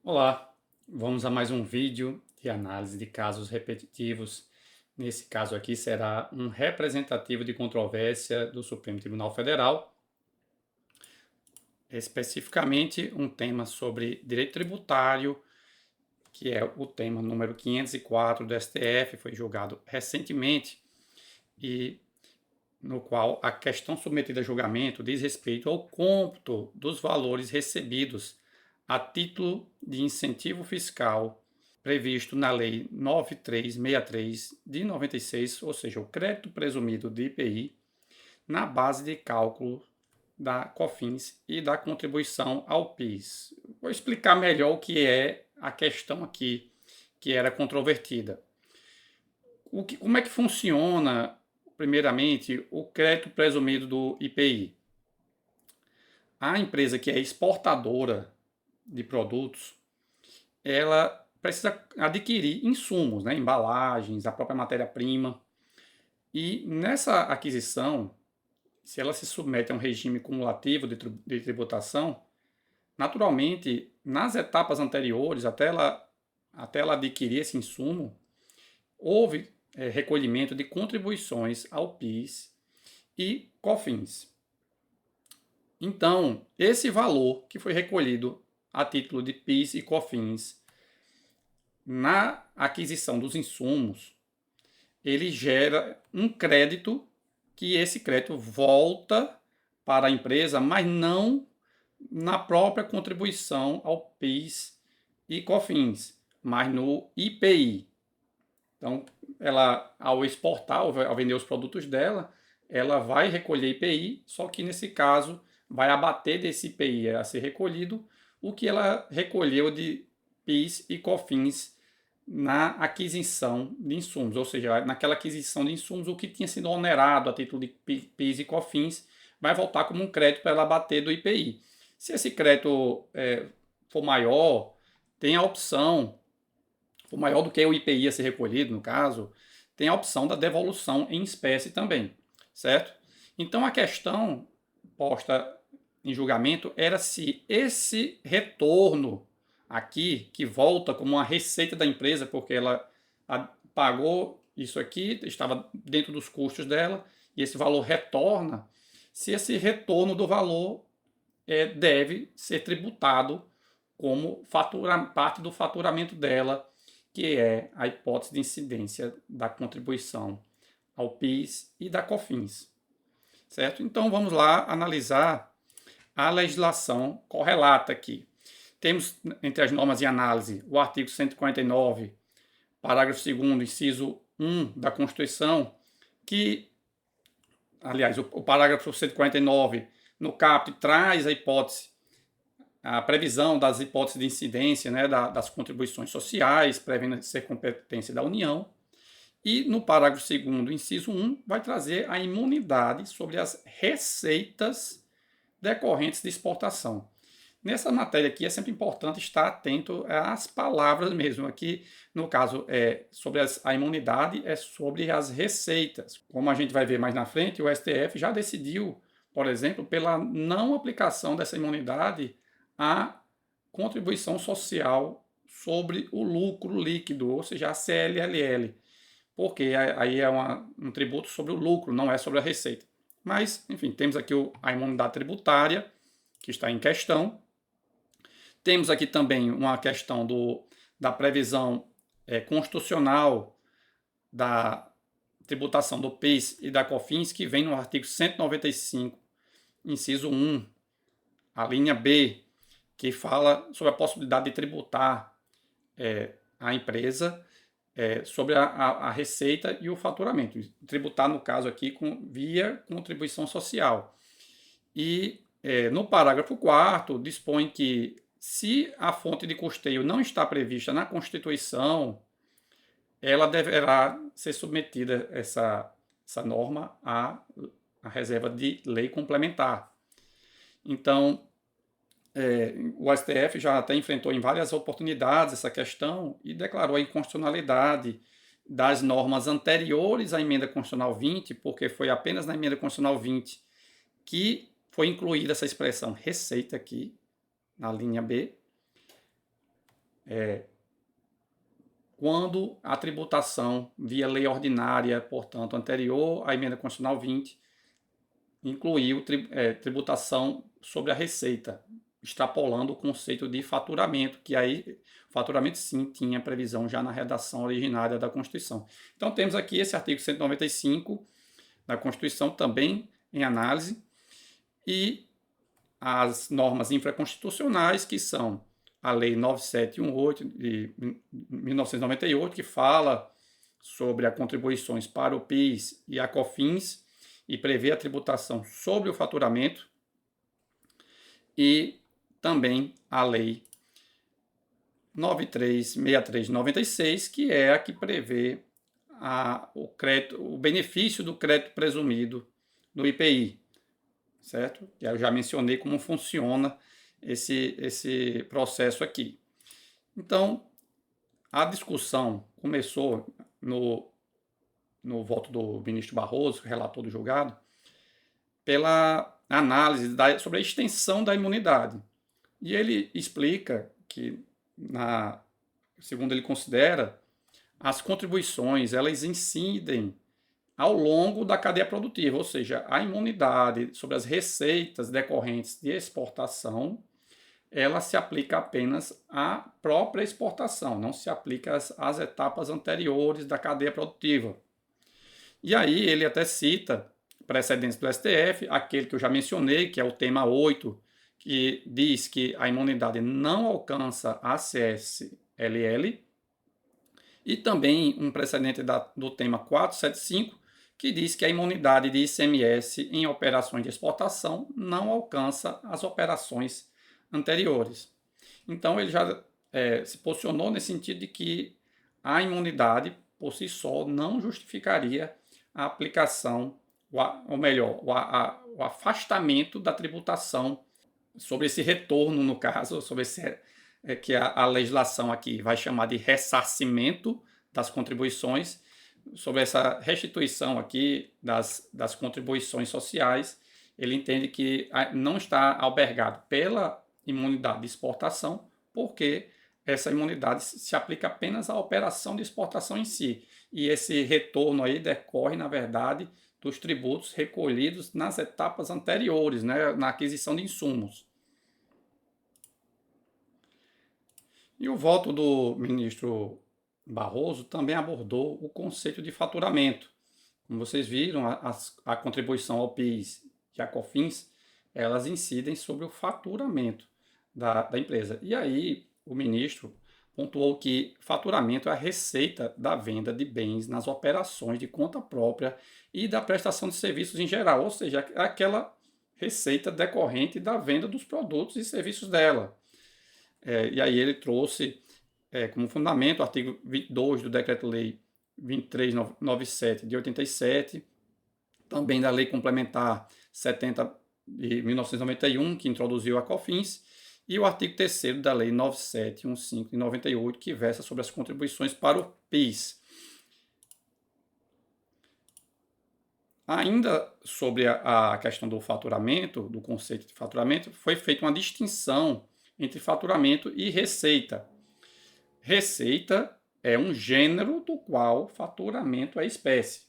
Olá, vamos a mais um vídeo de análise de casos repetitivos. Nesse caso aqui será um representativo de controvérsia do Supremo Tribunal Federal, especificamente um tema sobre direito tributário, que é o tema número 504 do STF, foi julgado recentemente, e no qual a questão submetida a julgamento diz respeito ao cômputo dos valores recebidos a título de incentivo fiscal previsto na Lei 9363 de 96, ou seja, o crédito presumido de IPI, na base de cálculo da COFINS e da contribuição ao PIS. Vou explicar melhor o que é a questão aqui que era controvertida. Como é que funciona, primeiramente, o crédito presumido do IPI? A empresa que é exportadora de produtos, ela precisa adquirir insumos, né, embalagens, a própria matéria-prima. E nessa aquisição, se ela se submete a um regime cumulativo de tributação, naturalmente, nas etapas anteriores, até ela adquirir esse insumo, houve recolhimento de contribuições ao PIS e COFINS. Então, esse valor que foi recolhido a título de PIS e COFINS na aquisição dos insumos, ele gera um crédito, que esse crédito volta para a empresa, mas não na própria contribuição ao PIS e COFINS, mas no IPI. Então, ela, ao exportar, ao vender os produtos dela, ela vai recolher IPI, só que nesse caso vai abater desse IPI a ser recolhido o que ela recolheu de PIS e COFINS na aquisição de insumos, ou seja, naquela aquisição de insumos, o que tinha sido onerado a título de PIS e COFINS vai voltar como um crédito para ela abater do IPI. Se esse crédito for maior, tem a opção, for maior do que o IPI a ser recolhido, no caso, tem a opção da devolução em espécie também, certo? Então a questão posta em julgamento era se esse retorno aqui, que volta como uma receita da empresa, porque ela pagou isso aqui, estava dentro dos custos dela, e esse valor retorna, se esse retorno do valor deve ser tributado como parte do faturamento dela, que é a hipótese de incidência da contribuição ao PIS e da COFINS. Certo? Então vamos lá analisar a legislação correlata aqui. Temos entre as normas de análise o artigo 149, parágrafo 2º, inciso 1 da Constituição, que, aliás, o parágrafo 149 no caput traz a hipótese, a previsão das hipóteses de incidência, né, das contribuições sociais, prevendo ser competência da União. E no parágrafo 2º, inciso 1, vai trazer a imunidade sobre as receitas decorrentes de exportação. Nessa matéria aqui é sempre importante estar atento às palavras mesmo. Aqui, no caso, sobre a imunidade, é sobre as receitas. Como a gente vai ver mais na frente, o STF já decidiu, por exemplo, pela não aplicação dessa imunidade à contribuição social sobre o lucro líquido, ou seja, a CLLL, porque aí é um tributo sobre o lucro, não é sobre a receita. Mas, enfim, temos aqui a imunidade tributária, que está em questão. Temos aqui também uma questão da previsão constitucional da tributação do PIS e da COFINS, que vem no artigo 195, inciso 1, a linha B, que fala sobre a possibilidade de tributar a empresa sobre a receita e o faturamento. Tributar, no caso aqui, via contribuição social. E no parágrafo 4º, dispõe que, se a fonte de custeio não está prevista na Constituição, ela deverá ser submetida, essa norma, à reserva de lei complementar. Então, o STF já até enfrentou em várias oportunidades essa questão e declarou a inconstitucionalidade das normas anteriores à emenda constitucional 20, porque foi apenas na emenda constitucional 20 que foi incluída essa expressão receita aqui, na linha B, quando a tributação via lei ordinária, portanto, anterior à emenda constitucional 20, incluiu tributação sobre a receita, extrapolando o conceito de faturamento, que aí, faturamento sim, tinha previsão já na redação originária da Constituição. Então temos aqui esse artigo 195 da Constituição também em análise, e as normas infraconstitucionais, que são a Lei 9718 de 1998, que fala sobre as contribuições para o PIS e a COFINS e prevê a tributação sobre o faturamento, e também a Lei 9363 de 96, que é a que prevê o benefício do crédito presumido no IPI, certo? Eu já mencionei como funciona esse processo aqui. Então, a discussão começou no voto do ministro Barroso, relator do julgado, pela análise sobre a extensão da imunidade. E ele explica que, segundo ele considera, as contribuições elas incidem ao longo da cadeia produtiva, ou seja, a imunidade sobre as receitas decorrentes de exportação, ela se aplica apenas à própria exportação, não se aplica às etapas anteriores da cadeia produtiva. E aí ele até cita precedentes do STF, aquele que eu já mencionei, que é o tema 8, que diz que a imunidade não alcança a CSLL, e também um precedente do tema 475, que diz que a imunidade de ICMS em operações de exportação não alcança as operações anteriores. Então ele já se posicionou nesse sentido de que a imunidade por si só não justificaria a aplicação, ou melhor, o afastamento da tributação sobre esse retorno, no caso, sobre esse, que a legislação aqui vai chamar de ressarcimento das contribuições, sobre essa restituição aqui das contribuições sociais. Ele entende que não está albergado pela imunidade de exportação, porque essa imunidade se aplica apenas à operação de exportação em si. E esse retorno aí decorre, na verdade, dos tributos recolhidos nas etapas anteriores, né, na aquisição de insumos. E o voto do ministro Barroso também abordou o conceito de faturamento. Como vocês viram, a contribuição ao PIS e a COFINS, elas incidem sobre o faturamento da empresa. E aí o ministro pontuou que faturamento é a receita da venda de bens nas operações de conta própria e da prestação de serviços em geral, ou seja, aquela receita decorrente da venda dos produtos e serviços dela. E aí ele trouxe como fundamento o artigo 22 do Decreto-Lei 2397 de 87, também da Lei Complementar 70 de 1991, que introduziu a COFINS, e o artigo 3º da Lei 9715 de 98, que versa sobre as contribuições para o PIS. Ainda sobre a questão do faturamento, do conceito de faturamento, foi feita uma distinção entre faturamento e receita. Receita é um gênero do qual faturamento é espécie.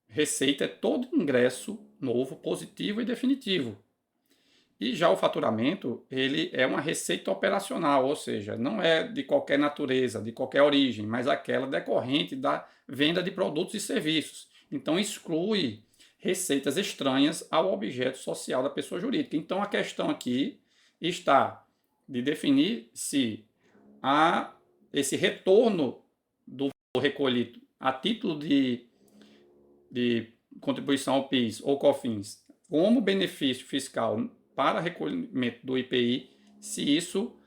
Receita é todo ingresso novo, positivo e definitivo. E já o faturamento, ele é uma receita operacional, ou seja, não é de qualquer natureza, de qualquer origem, mas aquela decorrente da venda de produtos e serviços. Então exclui receitas estranhas ao objeto social da pessoa jurídica. Então a questão aqui está de definir se esse retorno do recolhido a título de contribuição ao PIS ou COFINS como benefício fiscal para recolhimento do IPI, se isso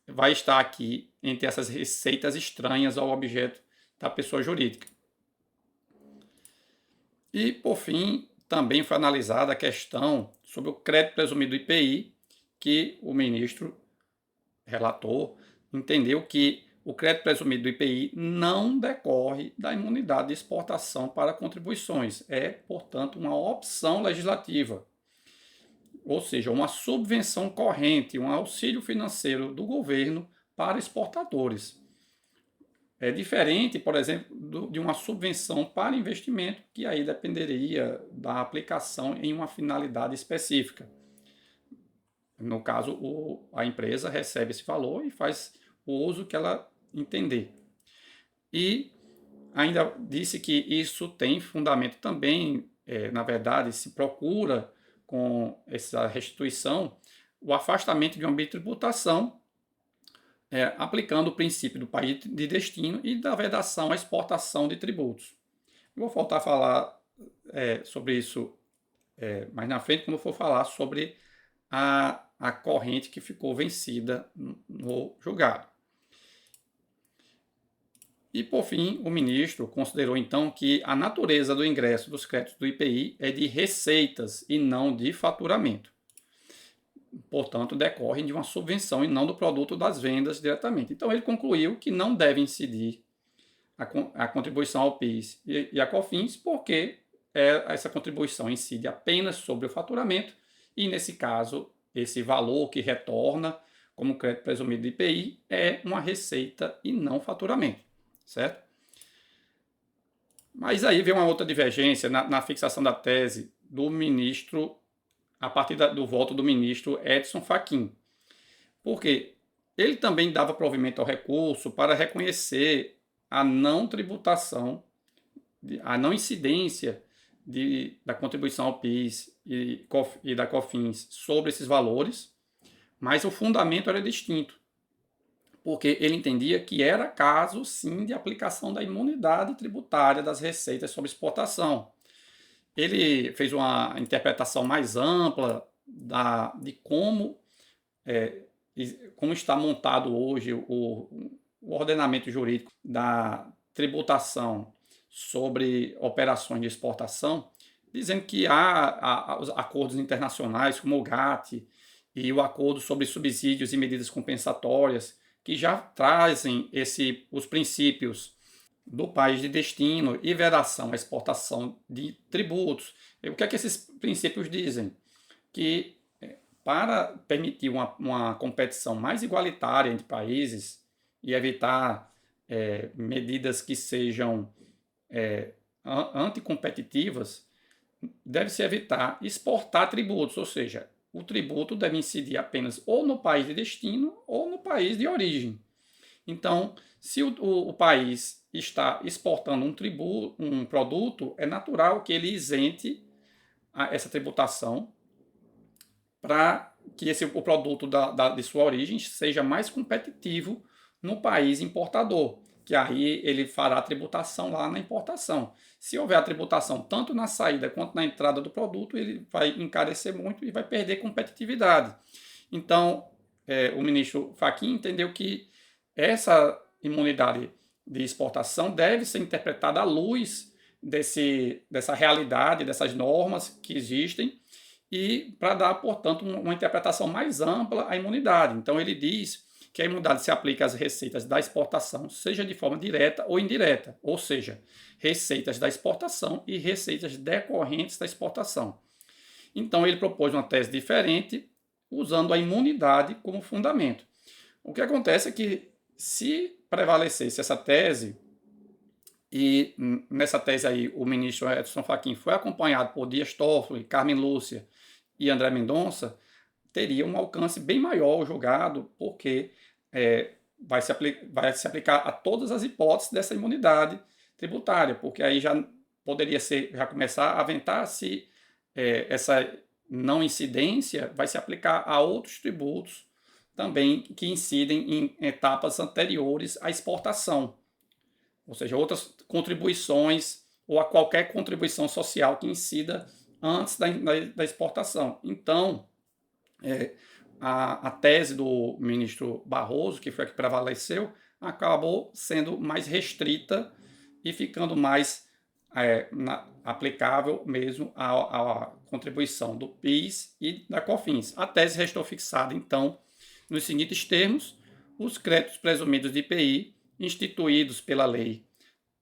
vai estar aqui entre essas receitas estranhas ao objeto da pessoa jurídica. E, por fim, também foi analisada a questão sobre o crédito presumido do IPI, que o ministro relator entendeu que o crédito presumido do IPI não decorre da imunidade de exportação para contribuições. É, portanto, uma opção legislativa, ou seja, uma subvenção corrente, um auxílio financeiro do governo para exportadores. É diferente, por exemplo, de uma subvenção para investimento, que aí dependeria da aplicação em uma finalidade específica. No caso, a empresa recebe esse valor e faz o uso que ela entender. E ainda disse que isso tem fundamento também, na verdade, se procura com essa restituição o afastamento de uma bitributação, aplicando o princípio do país de destino e da vedação à exportação de tributos. Eu vou voltar a falar sobre isso mais na frente, quando eu for falar sobre a corrente que ficou vencida no julgado. E, por fim, o ministro considerou, então, que a natureza do ingresso dos créditos do IPI é de receitas e não de faturamento. Portanto, decorrem de uma subvenção e não do produto das vendas diretamente. Então, ele concluiu que não deve incidir a contribuição ao PIS e a COFINS, porque essa contribuição incide apenas sobre o faturamento e, nesse caso, esse valor que retorna como crédito presumido de IPI é uma receita e não faturamento, certo? Mas aí vem uma outra divergência na fixação da tese do ministro, a partir do voto do ministro Edson Fachin, porque ele também dava provimento ao recurso para reconhecer a não tributação, a não incidência da contribuição ao PIS e da COFINS sobre esses valores, mas o fundamento era distinto, porque ele entendia que era caso, sim, de aplicação da imunidade tributária das receitas sobre exportação. Ele fez uma interpretação mais ampla de como está montado hoje o ordenamento jurídico da tributação sobre operações de exportação, dizendo que há os acordos internacionais, como o GATT e o Acordo sobre Subsídios e Medidas Compensatórias, que já trazem os princípios do país de destino e vedação à exportação de tributos. E o que é que esses princípios dizem? Que para permitir uma competição mais igualitária entre países e evitar medidas que sejam anticompetitivas, deve-se evitar exportar tributos, ou seja, o tributo deve incidir apenas ou no país de destino ou no país de origem. Então, se o país está exportando um produto, é natural que ele isente essa tributação para que o produto de sua origem seja mais competitivo no país importador, que aí ele fará a tributação lá na importação. Se houver a tributação tanto na saída quanto na entrada do produto, ele vai encarecer muito e vai perder competitividade. Então, o ministro Fachin entendeu que essa imunidade de exportação deve ser interpretada à luz dessa realidade, dessas normas que existem, e para dar, portanto, uma interpretação mais ampla à imunidade. Então, ele diz que a imunidade se aplica às receitas da exportação, seja de forma direta ou indireta, ou seja, receitas da exportação e receitas decorrentes da exportação. Então, ele propôs uma tese diferente, usando a imunidade como fundamento. O que acontece é que, se prevalecesse essa tese, e nessa tese aí o ministro Edson Fachin foi acompanhado por Dias Toffoli, Carmen Lúcia e André Mendonça, teria um alcance bem maior o julgado, porque vai se aplicar a todas as hipóteses dessa imunidade tributária, porque aí já poderia já começar a aventar se essa não incidência vai se aplicar a outros tributos também que incidem em etapas anteriores à exportação, ou seja, outras contribuições ou a qualquer contribuição social que incida antes da exportação. Então, a tese do ministro Barroso, que foi a que prevaleceu, acabou sendo mais restrita e ficando mais aplicável mesmo à contribuição do PIS e da COFINS. A tese restou fixada, então, nos seguintes termos: os créditos presumidos de IPI, instituídos pela Lei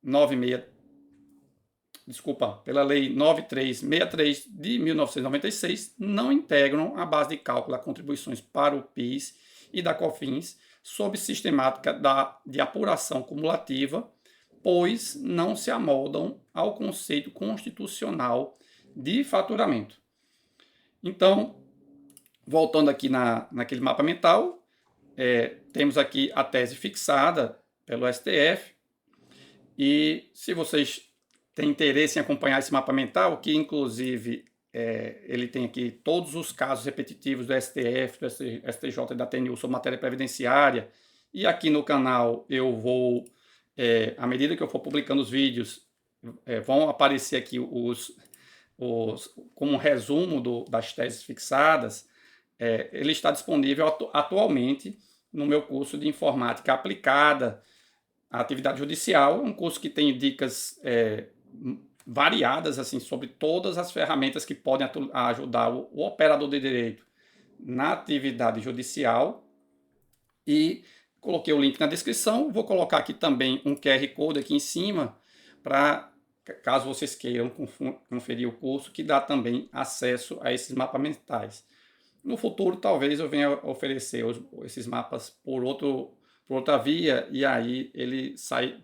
9363 de 1996, não integram a base de cálculo das contribuições para o PIS e da COFINS sob sistemática de apuração cumulativa, pois não se amoldam ao conceito constitucional de faturamento. Então, voltando aqui naquele mapa mental, temos aqui a tese fixada pelo STF, e se vocês têm interesse em acompanhar esse mapa mental, que inclusive ele tem aqui todos os casos repetitivos do STF, do STJ e da TNU sobre matéria previdenciária, e aqui no canal eu vou, à medida que eu for publicando os vídeos, vão aparecer aqui como um resumo das teses fixadas. Ele está disponível atualmente no meu curso de Informática Aplicada à Atividade Judicial, um curso que tem dicas variadas assim, sobre todas as ferramentas que podem ajudar o operador de direito na atividade judicial. E coloquei o link na descrição, vou colocar aqui também um QR Code aqui em cima, para caso vocês queiram conferir o curso, que dá também acesso a esses mapas mentais. No futuro, talvez eu venha oferecer esses mapas por outra via, e aí ele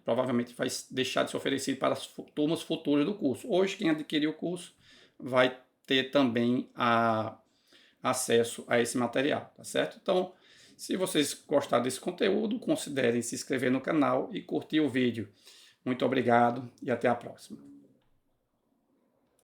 provavelmente vai deixar de ser oferecido para as turmas futuras do curso. Hoje, quem adquirir o curso vai ter também acesso a esse material, tá certo? Então, se vocês gostaram desse conteúdo, considerem se inscrever no canal e curtir o vídeo. Muito obrigado e até a próxima.